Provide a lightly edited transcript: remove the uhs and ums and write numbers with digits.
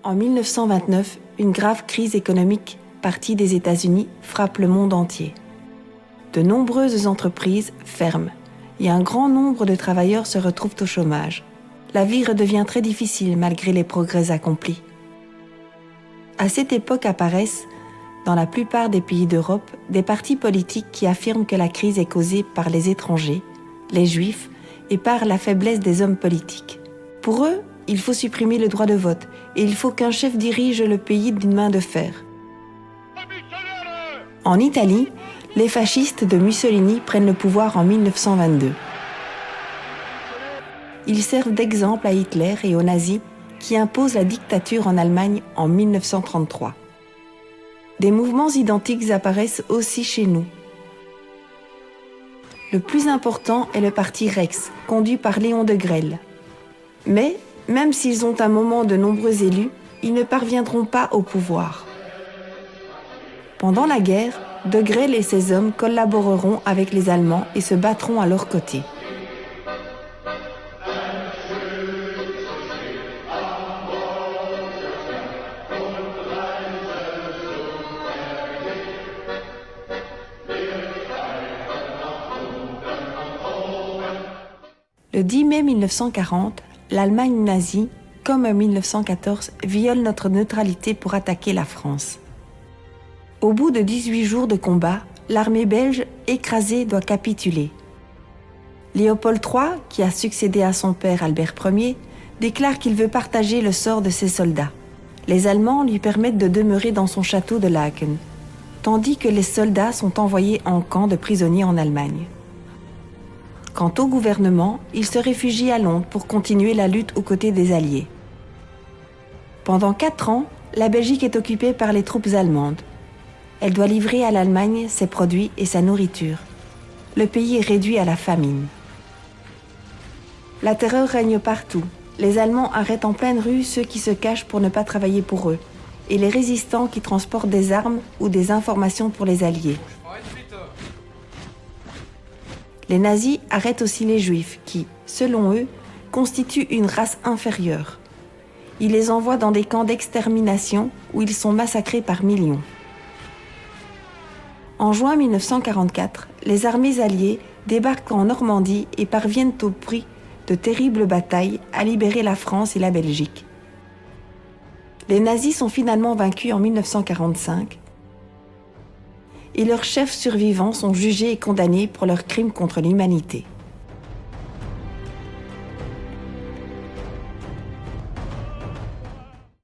En 1929, une grave crise économique partie des États-Unis frappe le monde entier. De nombreuses entreprises ferment et un grand nombre de travailleurs se retrouvent au chômage. La vie redevient très difficile malgré les progrès accomplis. À cette époque apparaissent, dans la plupart des pays d'Europe, des partis politiques qui affirment que la crise est causée par les étrangers, les juifs et par la faiblesse des hommes politiques. Pour eux, il faut supprimer le droit de vote et il faut qu'un chef dirige le pays d'une main de fer. En Italie, les fascistes de Mussolini prennent le pouvoir en 1922. Ils servent d'exemple à Hitler et aux nazis qui imposent la dictature en Allemagne en 1933. Des mouvements identiques apparaissent aussi chez nous. Le plus important est le parti Rex, conduit par Léon de Grelle. Mais, même s'ils ont un moment de nombreux élus, ils ne parviendront pas au pouvoir. Pendant la guerre, de Grelle et ses hommes collaboreront avec les Allemands et se battront à leur côté. Le 10 mai 1940, l'Allemagne nazie, comme en 1914, viole notre neutralité pour attaquer la France. Au bout de 18 jours de combat, l'armée belge, écrasée, doit capituler. Léopold III, qui a succédé à son père Albert Ier, déclare qu'il veut partager le sort de ses soldats. Les Allemands lui permettent de demeurer dans son château de Laeken, tandis que les soldats sont envoyés en camp de prisonniers en Allemagne. Quant au gouvernement, il se réfugie à Londres pour continuer la lutte aux côtés des Alliés. Pendant 4 ans, la Belgique est occupée par les troupes allemandes. Elle doit livrer à l'Allemagne ses produits et sa nourriture. Le pays est réduit à la famine. La terreur règne partout. Les Allemands arrêtent en pleine rue ceux qui se cachent pour ne pas travailler pour eux, et les résistants qui transportent des armes ou des informations pour les Alliés. Les nazis arrêtent aussi les Juifs qui, selon eux, constituent une race inférieure. Ils les envoient dans des camps d'extermination où ils sont massacrés par millions. En juin 1944, les armées alliées débarquent en Normandie et parviennent au prix de terribles batailles à libérer la France et la Belgique. Les nazis sont finalement vaincus en 1945 et leurs chefs survivants sont jugés et condamnés pour leurs crimes contre l'humanité.